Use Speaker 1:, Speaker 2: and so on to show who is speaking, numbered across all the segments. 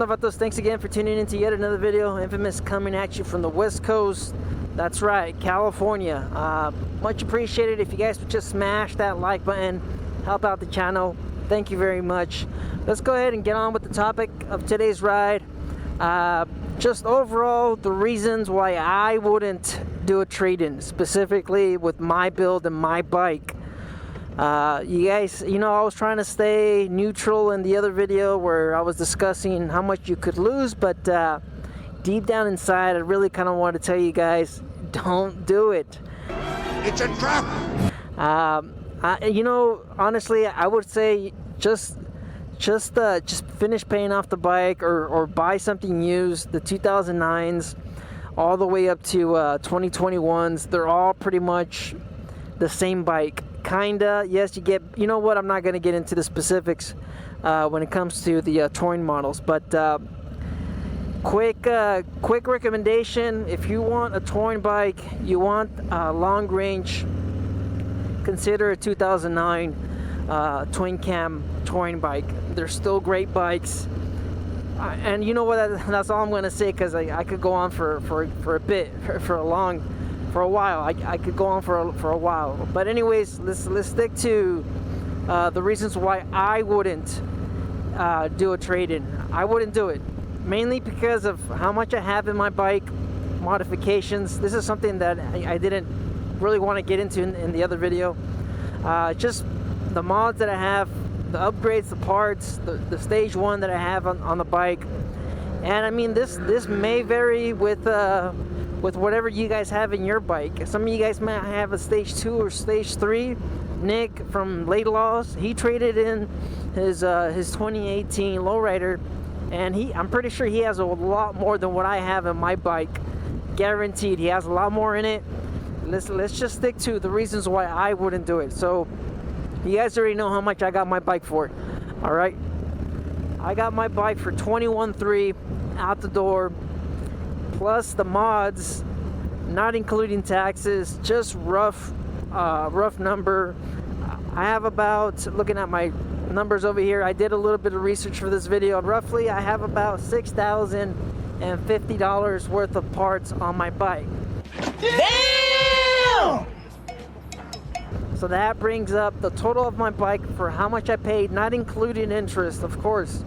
Speaker 1: novatos, thanks again for tuning in to yet another video. Infamous coming at you from the West Coast. That's right, California. Much appreciated if you guys would just smash that like button, help out the channel. Thank you very much. Let's go ahead and get on with the topic of today's ride. Just overall, the reasons why I wouldn't do a trade-in, specifically with my build and my bike. You guys, you know, I was trying to stay neutral in the other video where I was discussing how much you could lose, but deep down inside, I really kind of want to tell you guys, don't do it.
Speaker 2: It's a trap!
Speaker 1: You know, honestly, I would say just finish paying off the bike or buy something used. The 2009s all the way up to 2021s, they're all pretty much the same bike. Kinda, yes, you get, you know what, I'm not going to get into the specifics when it comes to the touring models, but quick recommendation: if you want a touring bike, you want long range, consider a 2009 twin cam touring bike. They're still great bikes, and you know what, that's all I'm going to say, because I could go on for a bit, for a while. I could go on for a while, but anyways, let's stick to the reasons why I wouldn't do a trade-in. I wouldn't do it, mainly because of how much I have in my bike, modifications. This is something that I didn't really want to get into in the other video. Just the mods that I have, the upgrades, the parts, the stage 1 that I have on the bike. And I mean, this may vary with whatever you guys have in your bike. Some of you guys might have a stage 2 or stage 3. Nick from Late Laws, he traded in his 2018 lowrider, and I'm pretty sure he has a lot more than what I have in my bike. Guaranteed, he has a lot more in it. Let's just stick to the reasons why I wouldn't do it. So you guys already know how much I got my bike for. All right, I got my bike for $21,300 out the door, plus the mods, not including taxes, just rough number. I have about, looking at my numbers over here, I did a little bit of research for this video, and roughly I have about $6,050 worth of parts on my bike.
Speaker 2: Damn!
Speaker 1: So that brings up the total of my bike for how much I paid, not including interest. Of course,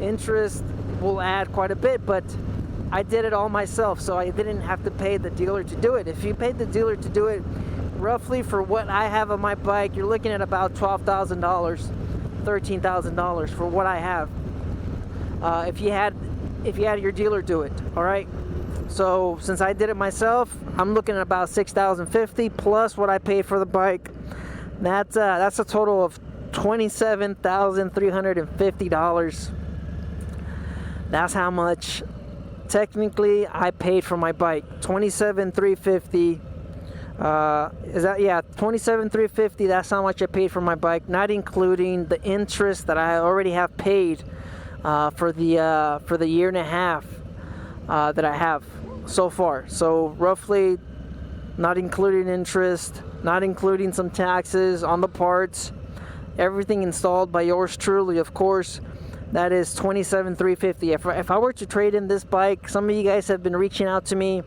Speaker 1: interest will add quite a bit, but I did it all myself, so I didn't have to pay the dealer to do it. If you paid the dealer to do it, roughly for what I have on my bike, you're looking at about $12,000, $13,000 for what I have. If you had your dealer do it, all right. So since I did it myself, I'm looking at about $6,050 plus what I paid for the bike. That's a total of $27,350. That's how much technically I paid for my bike. $27,350. Is that, yeah, $27,350. That's how much I paid for my bike, not including the interest that I already have paid for the year and a half that I have so far. So roughly, not including interest, not including some taxes on the parts, everything installed by yours truly, of course, that is $27,350. If I were to trade in this bike, some of you guys have been reaching out to me.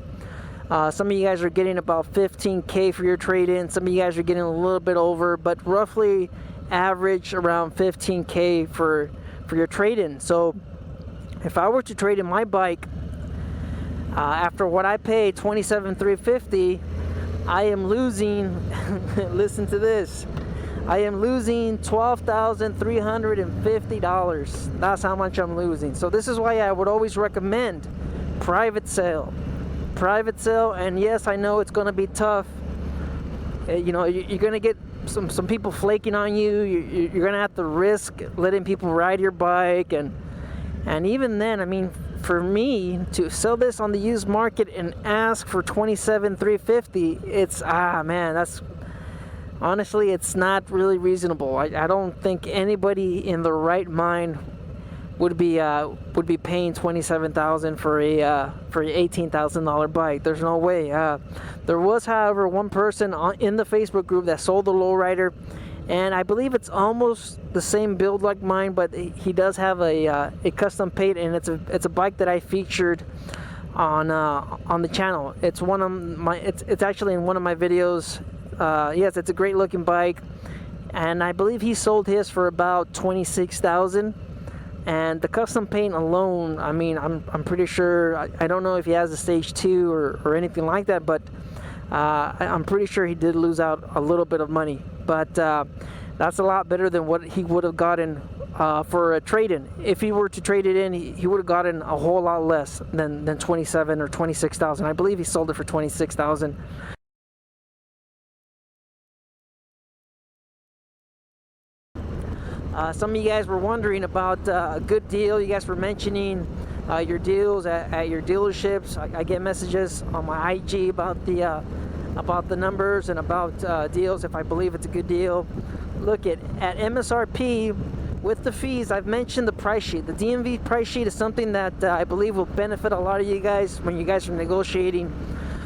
Speaker 1: Some of you guys are getting about $15K for your trade-in. Some of you guys are getting a little bit over, but roughly average around $15K for your trade-in. So if I were to trade in my bike, after what I paid, $27,350, I am losing, listen to this, I am losing $12,350. That's how much I'm losing. So this is why I would always recommend private sale. Private sale, and yes, I know it's going to be tough. You know, you're going to get some people flaking on you. You're going to have to risk letting people ride your bike, and even then, I mean, for me to sell this on the used market and ask for $27,350, it's man, that's honestly, it's not really reasonable. I don't think anybody in their right mind would be paying $27,000 for a $18,000 bike. There's no way. There was, however, one person in the Facebook group that sold the lowrider, and I believe it's almost the same build like mine, but he does have a custom paint, and it's a bike that I featured on the channel. It's one of my it's actually in one of my videos. Yes, it's a great looking bike, and I believe he sold his for about $26,000. And the custom paint alone, I mean, I'm pretty sure, I don't know if he has a stage 2 or anything like that, but I'm pretty sure he did lose out a little bit of money. But that's a lot better than what he would have gotten for a trade-in. If he were to trade it in, he would have gotten a whole lot less than $27,000 or $26,000. I believe he sold it for $26,000. Some of you guys were wondering about a good deal. You guys were mentioning your deals at your dealerships. I get messages on my IG about the numbers and about deals if I believe it's a good deal. Look at MSRP with the fees. I've mentioned the price sheet. The DMV price sheet is something that I believe will benefit a lot of you guys when you guys are negotiating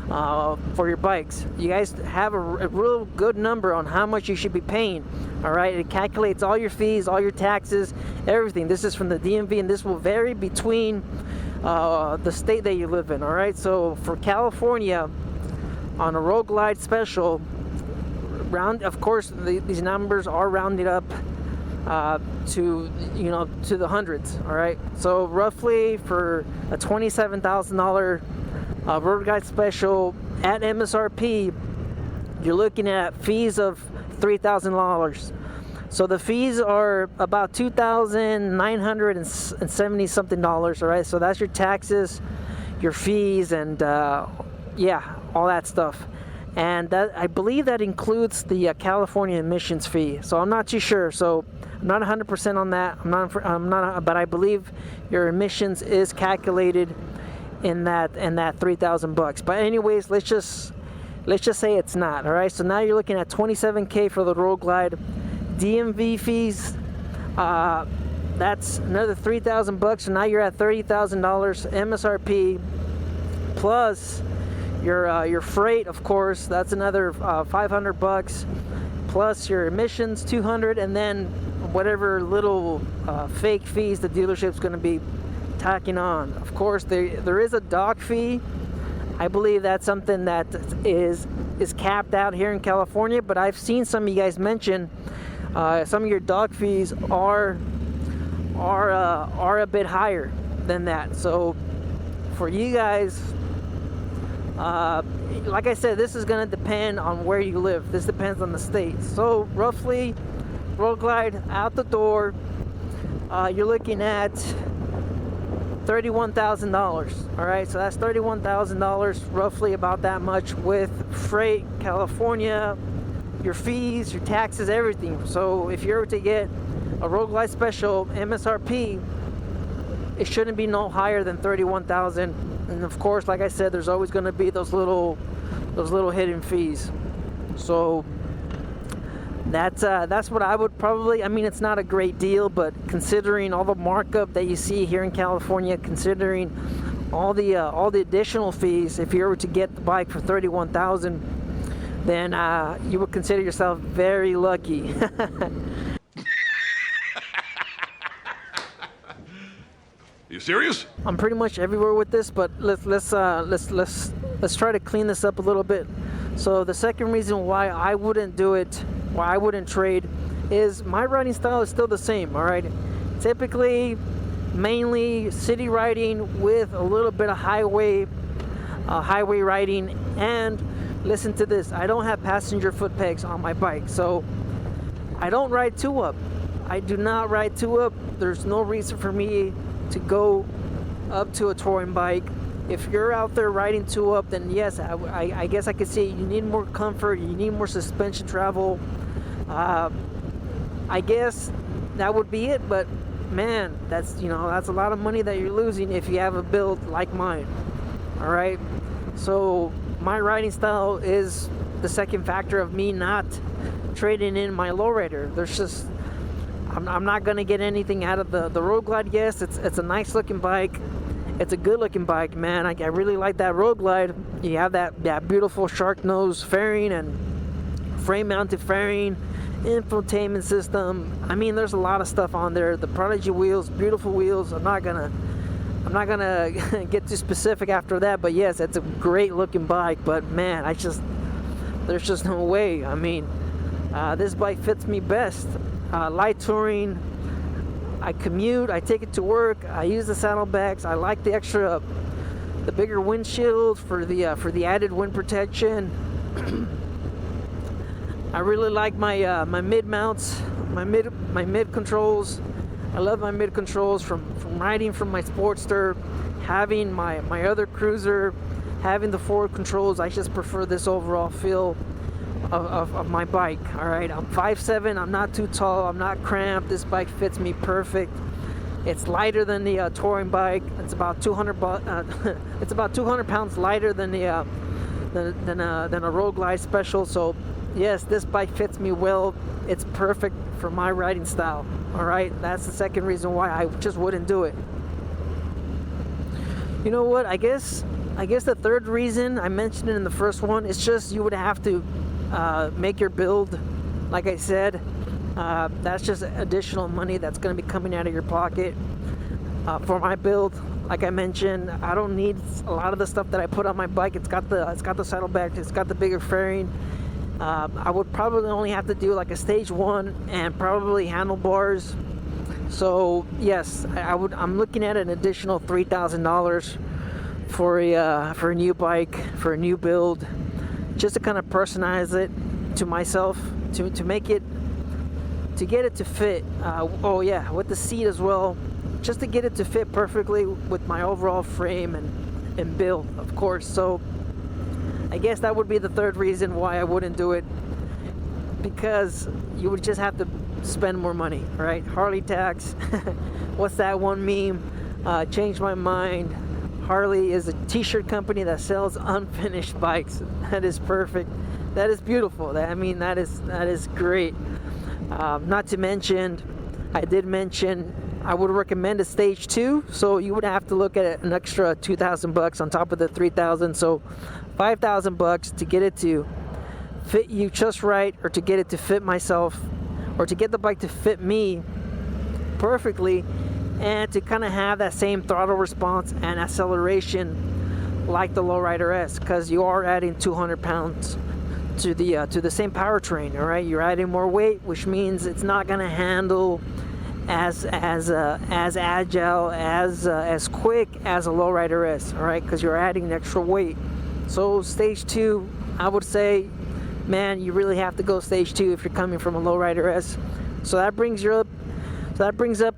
Speaker 1: for your bikes. You guys have a real good number on how much you should be paying. All right, it calculates all your fees, all your taxes, everything. This is from the DMV, and this will vary between the state that you live in. All right, so for California, on a Road Glide special, of course these numbers are rounded up to the hundreds. All right, so roughly for a $27,000 Road Glide special at MSRP, you're looking at fees of $3,000. So the fees are about $2,970 something dollars. All right, so that's your taxes, your fees, and yeah, all that stuff. And that, I believe that includes the California emissions fee. So I'm not too sure. So I'm not 100% on that. I'm not, but I believe your emissions is calculated in that $3,000. But anyways, let's just say it's not. All right, so now you're looking at $27K for the Road Glide. DMV fees, that's another $3,000. So now you're at $30,000 MSRP, plus your freight, of course, that's another $500, plus your emissions $200, and then whatever little fake fees the dealership's going to be tacking on. Of course, there is a dock fee. I believe that's something that is capped out here in California, but I've seen some of you guys mention some of your dock fees are a bit higher than that. So for you guys, like I said, this is going to depend on where you live. This depends on the state. So roughly, Road Glide out the door, you're looking at $31,000. All right, so that's $31,000, roughly about that much with freight, California, your fees, your taxes, everything. So if you were to get a Road Glide special MSRP, it shouldn't be no higher than $31,000. And of course, like I said, there's always going to be those little hidden fees. So that's what I would probably, I mean, it's not a great deal, but considering all the markup that you see here in California, considering all the additional fees, if you were to get the bike for $31,000, then you would consider yourself very lucky.
Speaker 2: You serious?
Speaker 1: I'm pretty much everywhere with this, but let's try to clean this up a little bit. So the second reason why I wouldn't do it, why I wouldn't trade, is my riding style is still the same. All right, typically, mainly city riding with a little bit of highway riding. And listen to this: I don't have passenger foot pegs on my bike, so I don't ride two up. I do not ride two up. There's no reason for me to go up to a touring bike. If you're out there riding two up, then yes, I guess I could say you need more comfort, you need more suspension travel. I guess that would be it, but man, that's a lot of money that you're losing if you have a build like mine. All right, so my riding style is the second factor of me not trading in my lowrider. There's just, I'm not going to get anything out of the Road Glide. Yes, it's a nice looking bike. It's a good looking bike, man. I really like that Road Glide. You have that beautiful shark nose fairing and frame mounted fairing, infotainment system. I mean, there's a lot of stuff on there. The Prodigy wheels, beautiful wheels. I'm not gonna get too specific after that, but yes, it's a great looking bike. But man, there's just no way. I mean, this bike fits me best. Light touring. I commute. I take it to work. I use the saddlebags. I like the bigger windshield for the added wind protection. I really like my mid mounts, my mid controls. I love my mid controls from riding from my Sportster, having my other cruiser, having the forward controls. I just prefer this overall feel of my bike. All right, I'm 5'7", I'm not too tall, I'm not cramped. This bike fits me perfect. It's lighter than the touring bike. It's about 200 pounds lighter than a Road Glide Special. So yes, this bike fits me well. It's perfect for my riding style. All right, that's the second reason why I just wouldn't do it. You know what? I guess the third reason, I mentioned it in the first one, it's just you would have to make your build. Like I said, that's just additional money that's going to be coming out of your pocket. For my build, like I mentioned, I don't need a lot of the stuff that I put on my bike. It's got the saddlebag, it's got the bigger fairing. I would probably only have to do like a stage 1 and probably handlebars. So yes, I'm looking at an additional $3,000 for a new bike, for a new build, just to kind of personalize it to myself, to make it, to get it to fit. Oh yeah, with the seat as well, just to get it to fit perfectly with my overall frame and build, of course. So I guess that would be the third reason why I wouldn't do it, because you would just have to spend more money, right? Harley tax. What's that one meme? Changed my mind. Harley is a t-shirt company that sells unfinished bikes. That is perfect. That is beautiful. That is great. Not to mention, I did mention I would recommend a stage 2, so you would have to look at an extra $2,000 on top of the $3,000, so $5,000 to get it to fit you just right, or to get it to fit myself, or to get the bike to fit me perfectly, and to kind of have that same throttle response and acceleration like the Lowrider S, because you are adding 200 pounds to the same powertrain. All right, you're adding more weight, which means it's not going to handle as agile, as quick as a Lowrider S. All right, because you're adding extra weight. So stage 2, I would say, man, you really have to go stage 2 if you're coming from a Lowrider S. So that brings up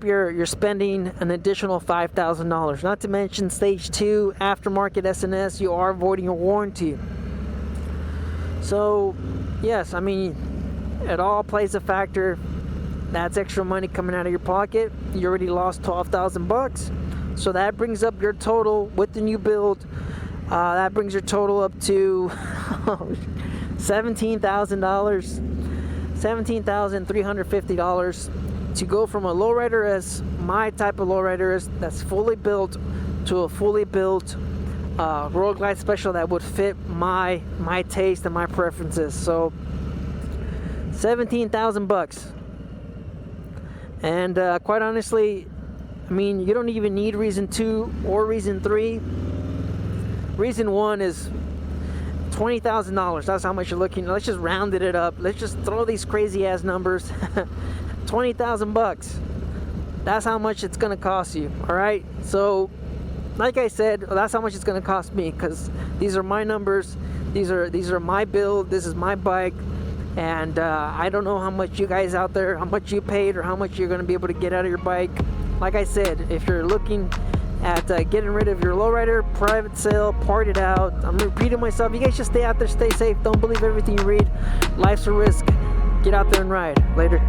Speaker 1: your spending an additional $5,000. Not to mention stage 2 aftermarket SNS, you are avoiding a warranty. So yes, I mean, it all plays a factor. That's extra money coming out of your pocket. You already lost $12,000, so that brings up your total with the new build. That brings your total up to $17,000, $17,350 to go from a Lowrider S, my type of Lowrider S, that's fully built, to a fully built Road Glide Special that would fit my taste and my preferences. So $17,000. And quite honestly, I mean, you don't even need reason 2 or reason 3. Reason 1 is $20,000. That's how much you're looking. Let's just round it up. Let's just throw these crazy ass numbers. $20,000. That's how much it's gonna cost you. All right. So, like I said, that's how much it's gonna cost me, because these are my numbers. These are my build. This is my bike. And I don't know how much you guys out there, how much you paid, or how much you're going to be able to get out of your bike. Like I said, if you're looking at getting rid of your Lowrider, private sale, part it out. I'm repeating myself. You guys just stay out there, stay safe. Don't believe everything you read. Life's a risk. Get out there and ride. Later.